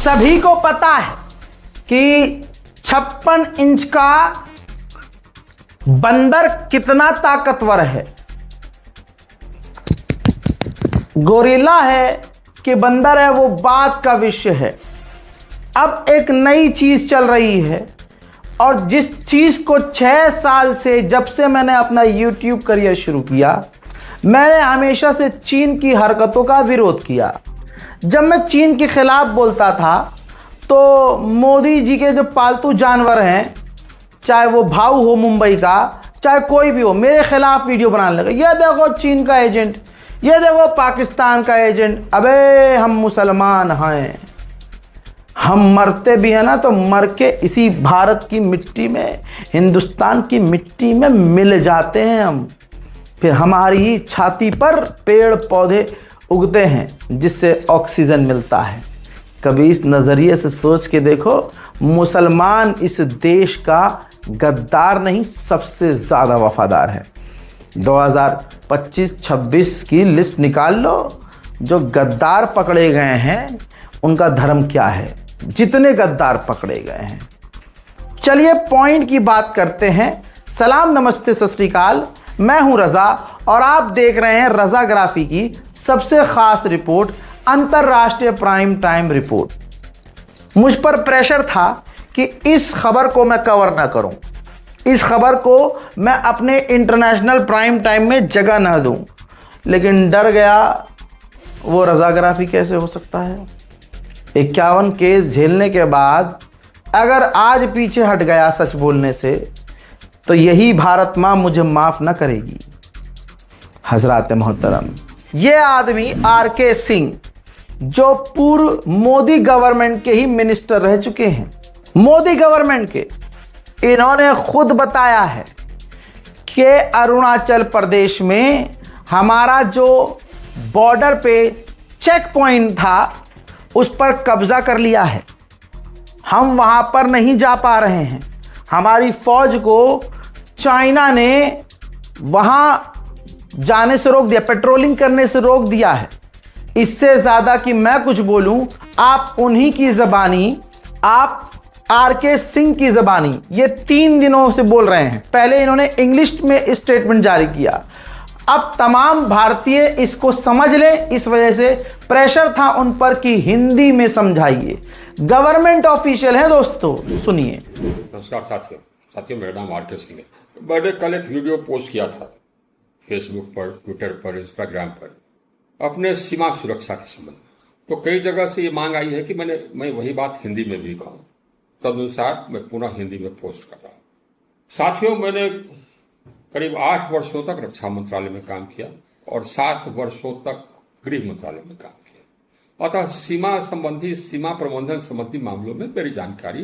सभी को पता है कि 56 इंच का बंदर कितना ताकतवर है। गोरिल्ला है कि बंदर है, वो बात का विषय है। अब एक नई चीज चल रही है, और जिस चीज को 6 साल से, जब से मैंने अपना YouTube करियर शुरू किया, मैंने हमेशा से चीन की हरकतों का विरोध किया। जब मैं चीन के खिलाफ बोलता था तो मोदी जी के जो पालतू जानवर हैं, चाहे वो भाऊ हो मुंबई का, चाहे कोई भी हो, मेरे खिलाफ वीडियो बनाने लगे। ये देखो चीन का एजेंट, ये देखो पाकिस्तान का एजेंट। अबे हम मुसलमान हैं, हम मरते भी हैं ना तो मर के इसी भारत की मिट्टी में, हिंदुस्तान की मिट्टी में मिल जाते हैं हम। फिर हमारी ही छाती पर पेड़ पौधे उगते हैं जिससे ऑक्सीजन मिलता है। कभी इस नज़रिए से सोच के देखो, मुसलमान इस देश का गद्दार नहीं, सबसे ज़्यादा वफादार है। 2025-26 की लिस्ट निकाल लो, जो गद्दार पकड़े गए हैं उनका धर्म क्या है, जितने गद्दार पकड़े गए हैं। चलिए पॉइंट की बात करते हैं। सलाम, नमस्ते, सत श्री अकाल। मैं हूं रजा और आप देख रहे हैं रजाग्राफी की सबसे खास रिपोर्ट, अंतरराष्ट्रीय प्राइम टाइम रिपोर्ट। मुझ पर प्रेशर था कि इस खबर को मैं कवर ना करूं, इस खबर को मैं अपने इंटरनेशनल प्राइम टाइम में जगह ना दूं, लेकिन डर गया। वो रजाग्राफी कैसे हो सकता है? 51 केस झेलने के बाद अगर आज पीछे हट गया सच बोलने से, तो यही भारत माँ मुझे माफ ना करेगी। हजरात मोहतरम, ये आदमी आर.के. सिंह, जो पूर्व मोदी गवर्नमेंट के ही मिनिस्टर रह चुके हैं, मोदी गवर्नमेंट के, इन्होंने खुद बताया है कि अरुणाचल प्रदेश में हमारा जो बॉर्डर पे चेक पॉइंट था, उस पर कब्जा कर लिया है। हम वहां पर नहीं जा पा रहे हैं। हमारी फौज को चाइना ने वहां जाने से रोक दिया, पेट्रोलिंग करने से रोक दिया है। इससे ज्यादा कि मैं कुछ बोलूं, आप उन्हीं की जबानी, आप आर.के. सिंह की जबानी ये 3 दिनों से बोल रहे हैं। पहले इन्होंने इंग्लिश में स्टेटमेंट जारी किया, अब तमाम भारतीय इसको समझ लें, इस वजह से प्रेशर था उन पर कि हिंदी में समझाइए। गवर्नमेंट ऑफिशियल है दोस्तों, सुनिए। नमस्कार साथियों, मेरा नाम आर.के. सिंह है। मैंने कल एक वीडियो पोस्ट किया था फेसबुक पर, ट्विटर पर, इंस्टाग्राम पर, अपने सीमा सुरक्षा के संबंध में। तो कई जगह से ये मांग आई है कि मैं वही बात हिंदी में भी कहूं। तदनुसार मैं पुनः हिंदी में पोस्ट कर रहा हूं। साथियों, मैंने करीब 8 वर्षों तक रक्षा मंत्रालय में काम किया और 7 वर्षों तक गृह मंत्रालय में काम किया। अतः सीमा संबंधी, सीमा प्रबंधन संबंधी मामलों में मेरी जानकारी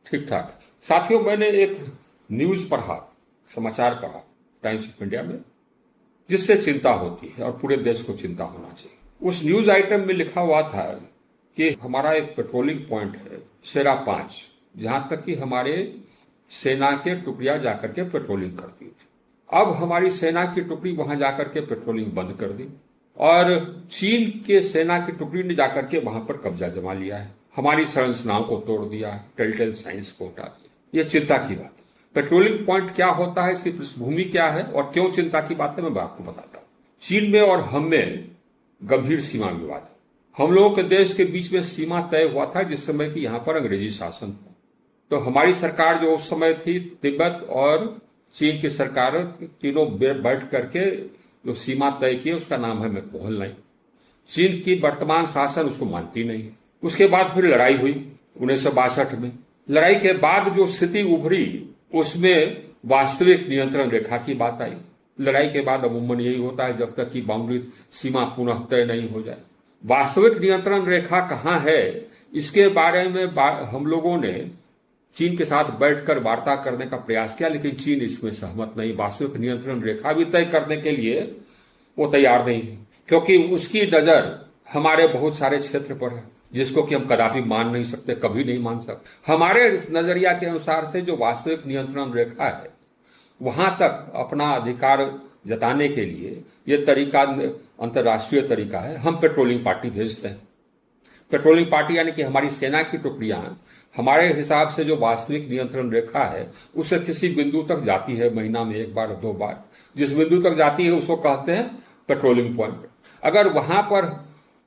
ठीक ठाक है। साथियों, मैंने एक न्यूज पढ़ा, समाचार पढ़ा टाइम्स ऑफ इंडिया में, जिससे चिंता होती है और पूरे देश को चिंता होना चाहिए। उस न्यूज आइटम में लिखा हुआ था कि हमारा एक पेट्रोलिंग पॉइंट है शेरा 5, जहां तक कि हमारे सेना के टुकड़ियां जाकर के पेट्रोलिंग करती थी। अब हमारी सेना की टुकड़ी वहां जाकर के पेट्रोलिंग बंद कर दी और चीन के सेना की टुकड़ी ने जाकर के वहां पर कब्जा जमा लिया है। हमारी संरचनाओं को तोड़ दिया है, टेलटेल साइंस को हटा दिया। ये चिंता की बात है। पेट्रोलिंग पॉइंट क्या होता है, इसकी पृष्ठभूमि क्या है और क्यों चिंता की बात है, मैं आपको बताता हूं। चीन में और हम में गंभीर सीमा विवाद है। हम लोगों के देश के बीच में सीमा तय हुआ था जिस समय की यहां पर अंग्रेजी शासन था। तो हमारी सरकार जो उस समय थी, तिब्बत और चीन की सरकार, तीनों बैठ करके जो सीमा तय की, उसका नाम है मैकमोहन लाइन। चीन की वर्तमान शासन उसको मानती नहीं है। उसके बाद फिर लड़ाई हुई 1962 में। लड़ाई के बाद जो स्थिति उभरी, उसमें वास्तविक नियंत्रण रेखा की बात आई। लड़ाई के बाद अमूमन यही होता है, जब तक कि बाउंड्री, सीमा पुनः तय नहीं हो जाए। वास्तविक नियंत्रण रेखा कहाँ है, इसके बारे में हम लोगों ने चीन के साथ बैठकर वार्ता करने का प्रयास किया, लेकिन चीन इसमें सहमत नहीं। वास्तविक नियंत्रण रेखा भी तय करने के लिए वो तैयार नहीं है, क्योंकि उसकी नजर हमारे बहुत सारे क्षेत्र पर है, जिसको कि हम कदापि मान नहीं सकते, कभी नहीं मान सकते। हमारे नजरिया के अनुसार से जो वास्तविक नियंत्रण रेखा है, वहां तक अपना अधिकार जताने के लिए ये तरीका अंतर्राष्ट्रीय तरीका है, हम पेट्रोलिंग पार्टी भेजते हैं। पेट्रोलिंग पार्टी यानी कि हमारी सेना की टुकड़ियां हमारे हिसाब से जो वास्तविक नियंत्रण रेखा है उससे किसी बिंदु तक जाती है, महीना में 1 बार 2 बार, जिस बिंदु तक जाती है उसको कहते हैं पेट्रोलिंग पॉइंट। अगर वहां पर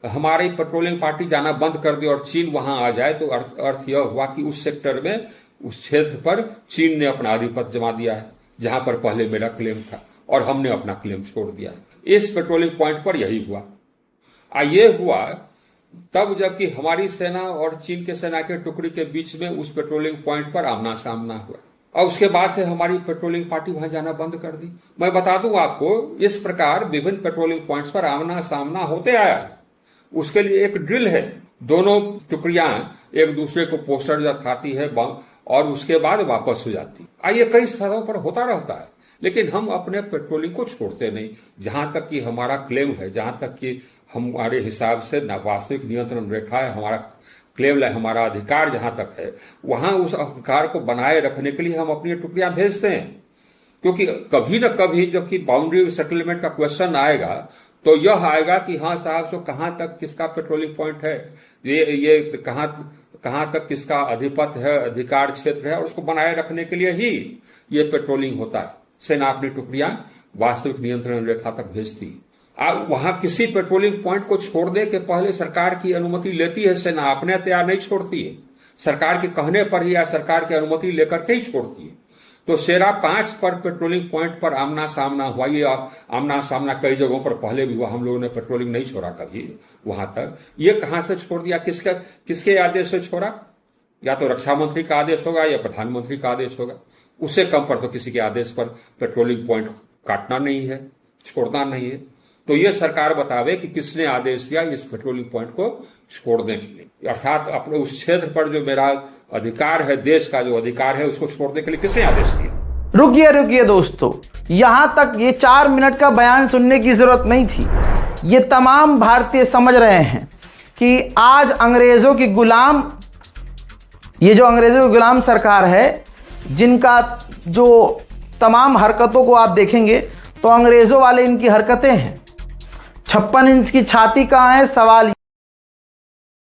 हमारी पेट्रोलिंग पार्टी जाना बंद कर दे और चीन वहां आ जाए तो अर्थ यह हुआ कि उस सेक्टर में, उस क्षेत्र पर चीन ने अपना आधिपत्य जमा दिया है, जहां पर पहले मेरा क्लेम था और हमने अपना क्लेम छोड़ दिया है। इस पेट्रोलिंग पॉइंट पर यही हुआ। ये हुआ तब जबकि हमारी सेना और चीन के सेना के टुकड़ी के बीच में उस पेट्रोलिंग पॉइंट पर आमना सामना हुआ और उसके बाद से हमारी पेट्रोलिंग पार्टी वहां जाना बंद कर दी। मैं बता दूं आपको, इस प्रकार विभिन्न पेट्रोलिंग पॉइंट्स पर आमना सामना होते आया है। उसके लिए एक ड्रिल है, दोनों टुकड़ियां एक दूसरे को पोस्टर दिखाती है और उसके बाद वापस हो जाती है। ये कई स्थलों पर होता रहता है, लेकिन हम अपने पेट्रोलिंग को छोड़ते नहीं। जहां तक कि हमारा क्लेम है, जहां तक कि हमारे हिसाब से वास्तविक नियंत्रण रेखा है, हमारा क्लेम है, हमारा अधिकार जहां तक है, वहां उस अधिकार को बनाए रखने के लिए हम अपनी टुकड़ियां भेजते हैं। क्योंकि कभी न कभी जबकि बाउंड्री सेटलमेंट का क्वेश्चन आएगा तो यह आएगा कि हाँ साहब, तो कहां तक किसका पेट्रोलिंग पॉइंट है, ये कहां तक किसका आधिपत्य है, अधिकार क्षेत्र है, और उसको बनाए रखने के लिए ही ये पेट्रोलिंग होता है। सेना अपनी टुकड़ियां वास्तविक नियंत्रण रेखा तक भेजती है। वहां किसी पेट्रोलिंग पॉइंट को छोड़ने के पहले सरकार की अनुमति लेती है सेना, अपने तैयार नहीं छोड़ती है, सरकार के कहने पर ही या सरकार की अनुमति लेकर के ही छोड़ती है। तो सेरा 5 पर पेट्रोलिंग पॉइंट पर आमना सामना हुआ। ये आमना सामना कई जगहों पर पहले भी हुआ, हम लोगों ने पेट्रोलिंग नहीं छोड़ा कभी वहां तक। ये कहां से छोड़ दिया, किसके आदेश से छोड़ा? या तो रक्षा मंत्री का आदेश होगा या प्रधानमंत्री का आदेश होगा। उससे कम पर तो किसी के आदेश पर पेट्रोलिंग पॉइंट काटना नहीं है, छोड़ना नहीं है। तो ये सरकार बतावे कि किसने आदेश दिया इस पेट्रोलिंग पॉइंट को छोड़ने के लिए, अर्थात अपने उस क्षेत्र पर जो मेरा अधिकार है, देश का जो अधिकार है, उसको छोड़ने के लिए किसने आदेश दिया। रुकिए दोस्तों, यहां तक ये 4 मिनट का बयान सुनने की जरूरत नहीं थी। ये तमाम भारतीय समझ रहे हैं कि आज अंग्रेजों की गुलाम, ये जो अंग्रेजों की गुलाम सरकार है, जिनका जो तमाम हरकतों को आप देखेंगे तो अंग्रेजों वाले इनकी हरकतें हैं। 56 इंच की छाती कहाँ है, सवाल